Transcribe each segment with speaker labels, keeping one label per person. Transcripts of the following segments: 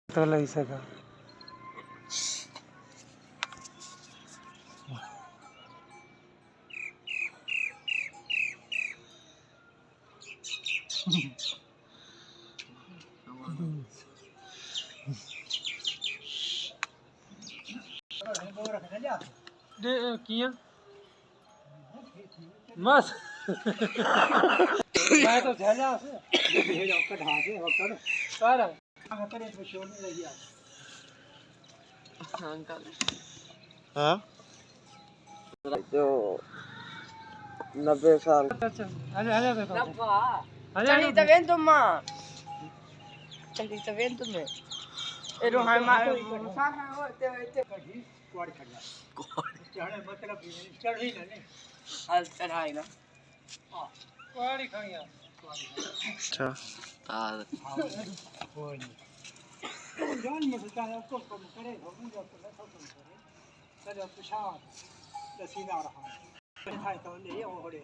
Speaker 1: तो लई सका दे किया मस मैं तो झला से ये जो कढ़ा से वो कर सारा करे तो शो नहीं लगी अंकल हां
Speaker 2: जो 90 साल
Speaker 1: अच्छा हले तो
Speaker 2: चली तो वेन तुम चली तो वेन तुम एरो हाय मा साखा होते होते कढ़ी कोड़ खड़ा चढ़े मतलब चढ़ी ना नहीं हाल चढ़ाई ना हां कोड़ी खाया
Speaker 1: अच्छा
Speaker 2: तार
Speaker 1: कोई नहीं जान में बेचारा को कम करे हम जो तो कम करे चलो प्रसाद दसीना रहा था तो नहीं ओड़े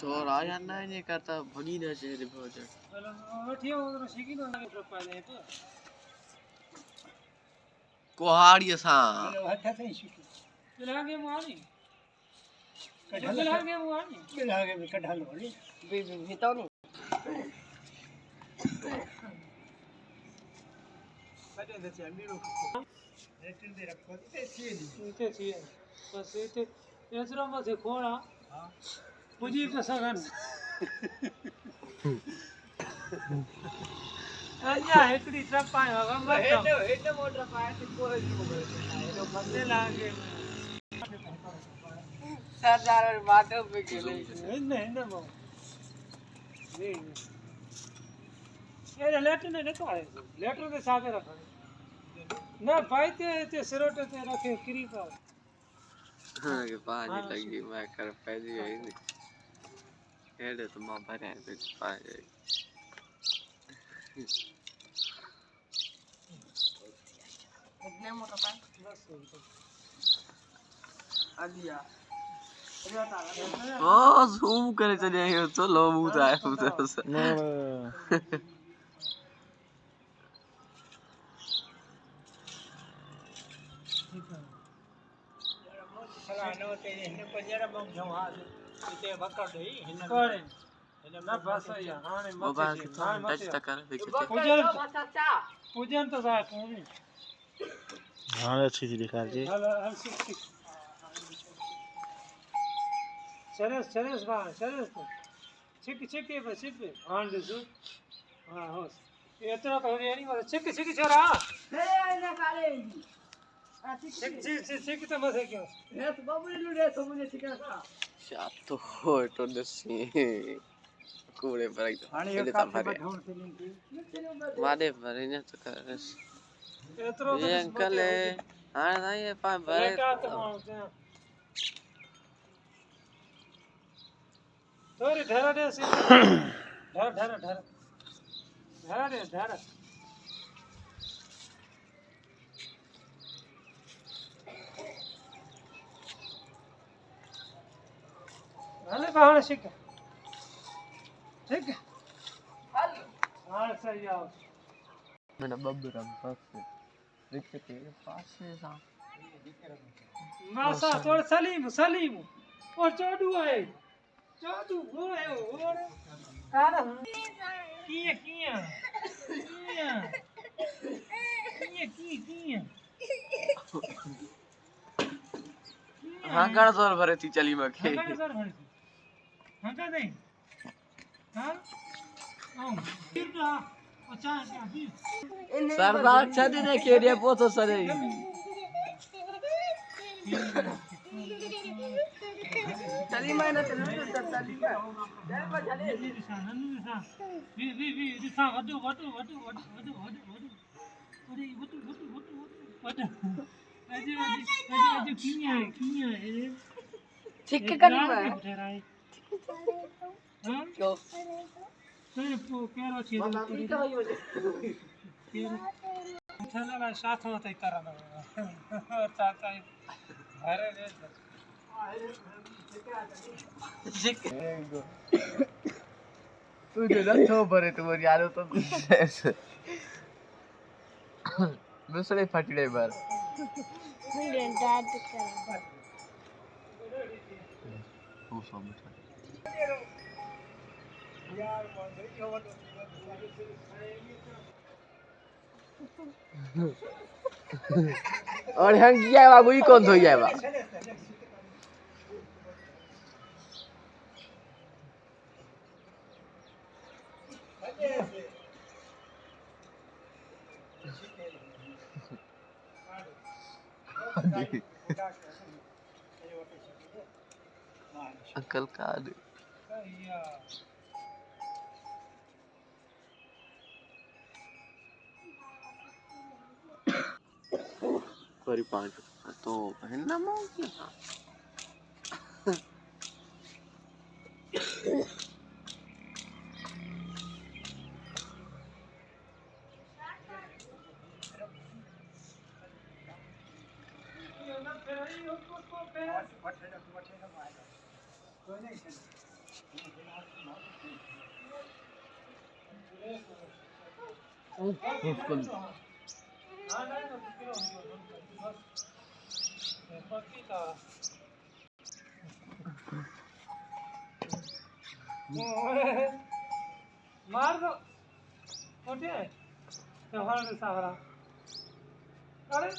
Speaker 2: तो राजा ना नहीं करता भगी ना से बहुत
Speaker 1: ठियो उधर सीखी ना पाले तो
Speaker 2: कोहाड़ी सा
Speaker 1: हेलो हथ से सीखी लागे मारी कढ़ल लागे मारी लागे भी कढ़ल वाली भी तो नहीं बड़े से अमीरो रेटिंग दे रखो ते सी बस इते एसरो में से खोड़ा हां मुझे तो सगन अन्या एकड़ी ट्रप पाए होगा मत हेटे मोटर पाए तो कोई तो बंदे लागे सरदार और बातों पे खेले नहीं मो ये लेटर ने देखो है लेटर के साथ रखो ना भाई ते सिरोटे ते रखे क्री पर
Speaker 2: हां के पानी लगी मैं कर पैदी है नहीं हेडे तो मां भरे है कुछ पाए कितने मोटा पाए बस आदिया ओ झूम करे चले आए तो लो मुंह आए उधर से
Speaker 1: सलानो ते ने पंजरा बम जवा ते बकर दई हिन करे ना बस या हाने मत
Speaker 2: टच तक कर
Speaker 1: पूजन तो साथ नहीं हां अच्छी सी दिखा जी सरस बा सरस छिक पे हां दसो हां हो एतरा तो नहीं वाला छिक छोरा हे ना काले छिक तो मत है क्यों ये तो बाबू ने रे तो मुझे छिका था
Speaker 2: शातो तो दसी कूड़े पर
Speaker 1: हाने ये काफी ढूंढ से नहीं
Speaker 2: वादे भरे न तो कर
Speaker 1: एतरो
Speaker 2: ये अंकल है हां ना ये पा भरे तोरी ढरा दे से ढरा दे ढरा हले कहां शिक ठीक हेलो हां सही आओ मैंने बब्बरम पास से रिक्शे के पास से सा
Speaker 1: मासा तोड़ सलीम और चोडू है चोडू वो है और कारा किया
Speaker 2: हां गण जोर भरे थी चली मखे
Speaker 1: हां जोर भरे हां का नहीं हां आओ किरदा अच्छा
Speaker 2: सरदार छदी ने केरिया पोतो सरे चली मैंने चली का जय बजले
Speaker 1: दिशा वटू अजी किया
Speaker 2: ठीक करना है
Speaker 1: हां
Speaker 2: क्यों
Speaker 1: तेरे केरो छे चला साथ होते करा चाचा अरे रे
Speaker 2: तू जो ना तो भरे तुम्हारी यार तो
Speaker 3: दुसरे फाटले बार हो समझ
Speaker 1: यार मान यो वाला
Speaker 3: और हम किया बाबू ही कौन हो जाएगा अंकल का दे कोई पांच तो पहनना मांगी मुश्किल
Speaker 1: मार दो ओके सावरा अरे